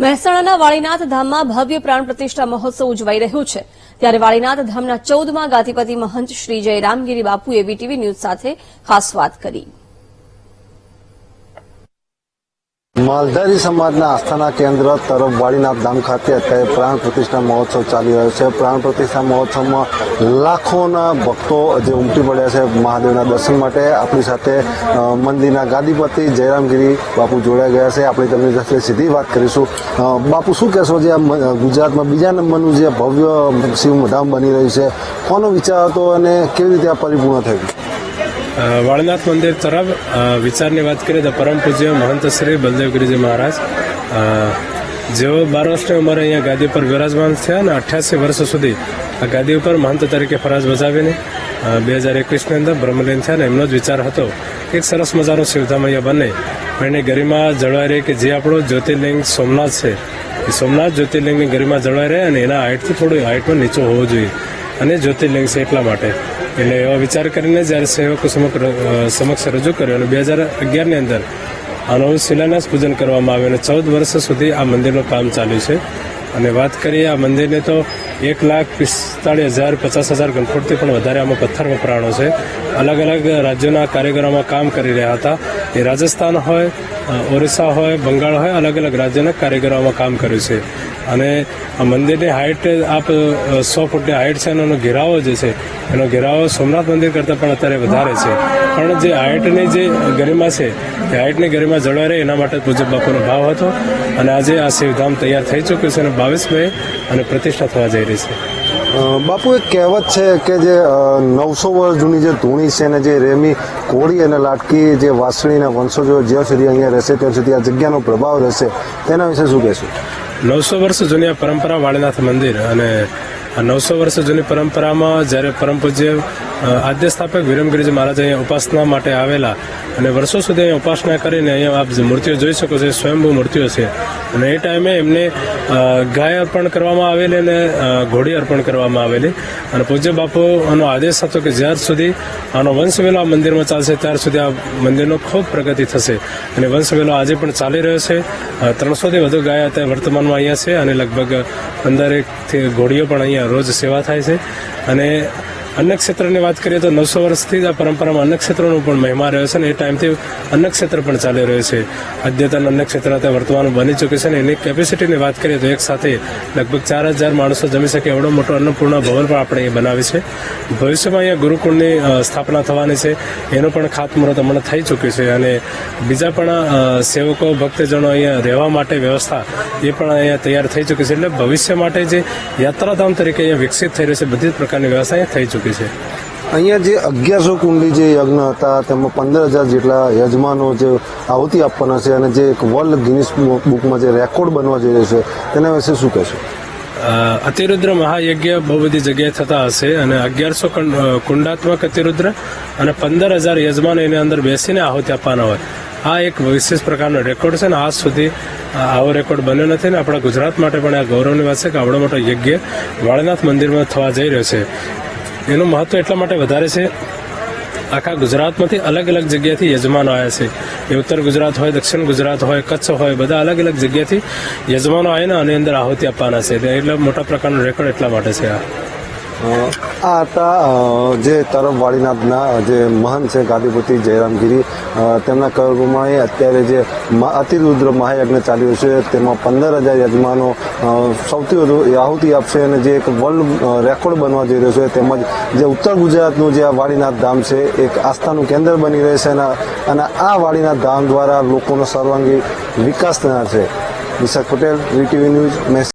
મહેસાણાના વાળીનાથ ધામમાં ભવ્ય પ્રાણ પ્રતિષ્ઠા મહોત્સવ ઉજવાઈ રહ્યો છે ત્યારે વાળીનાથ ધામના 14મા ગાદીપતિ મહંત શ્રી જયરામગીરી બાપુએ વીટીવી ન્યૂઝ સાથે ખાસ વાત કરી। માલધારી સમાજના આસ્થાના કેન્દ્ર તરફ વાળીનાથ ધામ ખાતે અત્યારે પ્રાણ પ્રતિષ્ઠા મહોત્સવ ચાલી રહ્યો છે। પ્રાણ પ્રતિષ્ઠા મહોત્સવમાં લાખોના ભક્તો જે ઉમટી પડ્યા છે મહાદેવના દર્શન માટે। આપણી સાથે મંદિરના ગાદીપતિ જયરામગીરી બાપુ જોડાઈ ગયા છે। આપણે તેમની સાથે સીધી વાત કરીશું। બાપુ, શું કહેશો, જે ગુજરાતમાં બીજા નંબરનું જે ભવ્ય શિવધામ બની રહ્યું છે, કોનો વિચાર હતો અને કેવી રીતે આ પરિપૂર્ણ થયું? વાળીનાથ મંદિર તરફ વિચારની વાત કરીએ તો પરમ પૂજ્ય મહંત શ્રી બલદેવગીરીજી મહારાજ જેઓ 12 વર્ષની ઉંમરે અહીંયા ગાદી પર વિરાજમાન થયા અને 88 વર્ષ સુધી આ ગાદી ઉપર મહંત તરીકે ફરજ બજાવીને 2021ની અંદર બ્રહ્મલીન થયા અને એમનો જ વિચાર હતો કે એક સરસ મજાનો શિવધામ અહીંયા બને, પણ એની ગરિમા જળવાઈ રહે કે જે આપણું જ્યોતિર્લિંગ સોમનાથ છે એ સોમનાથ જ્યોતિર્લિંગની ગરિમા જળવાઈ રહે અને એના હાઇટથી થોડું હાઇટમાં નીચો હોવો જોઈએ અને જ્યોતિર્લિંગ છે એટલા માટે એટલે એવા વિચાર કરીને જ્યારે સેવકો સમક્ષ રજૂ કર્યો અને 2011ની અંદર આનો શિલાન્યાસ પૂજન કરવામાં આવ્યું અને 14 વર્ષ સુધી આ મંદિરનું કામ ચાલ્યું છે। અને વાત કરીએ આ મંદિરની તો 1,45,050 ઘનફૂટથી પણ વધારે આમાં પથ્થર વપરાણો છે। અલગ અલગ રાજ્યોના કારીગરોમાં કામ કરી રહ્યા હતા, એ રાજસ્થાન હોય, ઓરિસ્સા હોય, બંગાળ હોય, અલગ અલગ રાજ્યોના કારીગરોમાં કામ કર્યું છે। અને આ મંદિરની હાઇટ આપ 100 ફૂટની હાઇટ છે અને એનો ઘેરાવો જે છે એનો ઘેરાવો સોમનાથ મંદિર કરતાં પણ અત્યારે વધારે છે, પણ જે હાઇટની જે ગરિમા છે એ હાઇટની ગરિમા જળવાઈ રહે એના માટે પૂજ્ય બાપુનો ભાવ હતો અને આજે આ શિવધામ તૈયાર થઈ ચૂક્યું છે અને 22 મે અને પ્રતિષ્ઠા થવા જઈ રહી છે। બાપુ, એક કહેવત છે કે જે 900 વર્ષ જૂની જે ધૂણી છે ને જે રેમી કોળી અને લાટકી જે વાસળીના વંશજો જ્યાં સુધી અહીંયા રહેશે ત્યાં સુધી આ જગ્યાનો પ્રભાવ રહેશે, તેના વિશે શું કહેશું? 900 વર્ષ જૂની આ પરંપરા વાળીનાથ મંદિર અને આ 900 વર્ષ જૂની પરંપરામાં જ્યારે પરમ પૂજ્ય આદ્ય સ્થાપક વિરમગીરીજી મહારાજ અહીંયા ઉપાસના માટે આવેલા અને વર્ષો સુધી અહીંયા ઉપાસના કરીને અહીંયા આપ મૂર્તિઓ જોઈ શકો છો, સ્વયંભૂ મૂર્તિઓ છે અને એ ટાઈમે એમને ગાય અર્પણ કરવામાં આવેલી અને ઘોડી અર્પણ કરવામાં આવેલી અને પૂજ્ય બાપુનો આદેશ હતો કે જ્યાર સુધી આનો વંશવેલો આ મંદિરમાં ચાલશે ત્યાર સુધી આ મંદિરનો ખૂબ પ્રગતિ થશે અને વંશવેલો આજે પણ ચાલી રહ્યો છે। 300થી વધુ ગાય અત્યારે વર્તમાનમાં અહીંયા છે અને લગભગ 15 ઘોડીઓ પણ અહીંયા રોજ સેવા થાય છે। અને અન્ય ક્ષેત્રની વાત કરીએ તો 900 વર્ષથી જ આ પરંપરામાં અન્ય ક્ષેત્રોનો પણ મહિમા રહ્યો છે અને એ ટાઈમથી અન્ય ક્ષેત્ર પણ ચાલી રહ્યો છે। અદ્યતન અન્ય ક્ષેત્ર અત્યારે વર્તમાન બની ચૂક્યું છે અને એની કેપેસિટીની વાત કરીએ તો એક સાથે લગભગ 4000 માણસો જમી શકે એવડો મોટો અન્નપૂર્ણા ભવન પણ આપણે અહીંયા બનાવી છે। ભવિષ્યમાં અહીંયા ગુરુકુળની સ્થાપના થવાની છે, એનું પણ ખાતમુહૂર્ત હમણાં થઈ ચૂક્યું છે અને બીજા પણ સેવકો ભક્તજનો અહીંયા રહેવા માટે વ્યવસ્થા એ પણ અહીંયા તૈયાર થઈ ચૂકી છે। એટલે ભવિષ્ય માટે જે યાત્રાધામ તરીકે અહીંયા વિકસિત થઈ રહ્યું છે, બધી જ પ્રકારની વ્યવસ્થા અહીંયા થઈ ચૂકી છે। અહીંયા જે 1100 કુંડી જે યજ્ઞ હતા તેમાં 15,000 જેટલા યજમાનો જે આહુતિ આપવાના છે અને જે એક વર્લ્ડ ગિનિસ બુકમાં જે રેકોર્ડ બનવા જઈ રહ્યો છે તેના વિશે શું કહેશો? અતિરુદ્ર મહાયજ્ઞ બહુ બધી જગ્યાએ થતા હશે અને 1100 કુંડાત્મક અતિરુદ્ર અને 15,000 યજમાનો એની અંદર બેસીને આહુતિ આપવાના હોય, આ એક વિશેષ પ્રકારનો રેકોર્ડ છે ને આજ સુધી આવો રેકોર્ડ બન્યો નથી ને આપણા ગુજરાત માટે પણ આ ગૌરવની વાત છે કે આવડો મોટો યજ્ઞ વાળીનાથ મંદિરમાં થવા જઈ રહ્યો છે। એનું મહત્વ એટલા માટે વધારે છે, આખા ગુજરાતમાંથી અલગ અલગ જગ્યાથી યજમાનો આવ્યા છે, એ ઉત્તર ગુજરાત હોય, દક્ષિણ ગુજરાત હોય, કચ્છ હોય, બધા અલગ અલગ જગ્યાથી યજમાનો આવીને અને અંદર આહુતિ આપવાના છે, એટલે મોટા પ્રકારનો રેકોર્ડ એટલા માટે છે। આ હતા જે તરફ વાળીનાથના જે મહંત છે ગાદીપતિ જયરામગીરી, તેમના કહ્યું અત્યારે જે અતિરુદ્ર મહાયજ્ઞ ચાલી રહ્યું છે તેમાં 15,000 યજમાનો સૌથી વધુ આહુતિ આપશે અને જે એક વર્લ્ડ રેકોર્ડ બનવા જઈ રહ્યો છે, તેમજ જે ઉત્તર ગુજરાતનું જે વાળીનાથ ધામ છે એક આસ્થાનું કેન્દ્ર બની રહેશે અને આ વાળીનાથ ધામ દ્વારા લોકોનો સર્વાંગી વિકાસ થનાર છે। વિશાખ પટેલ, વીટીવી ન્યૂઝ।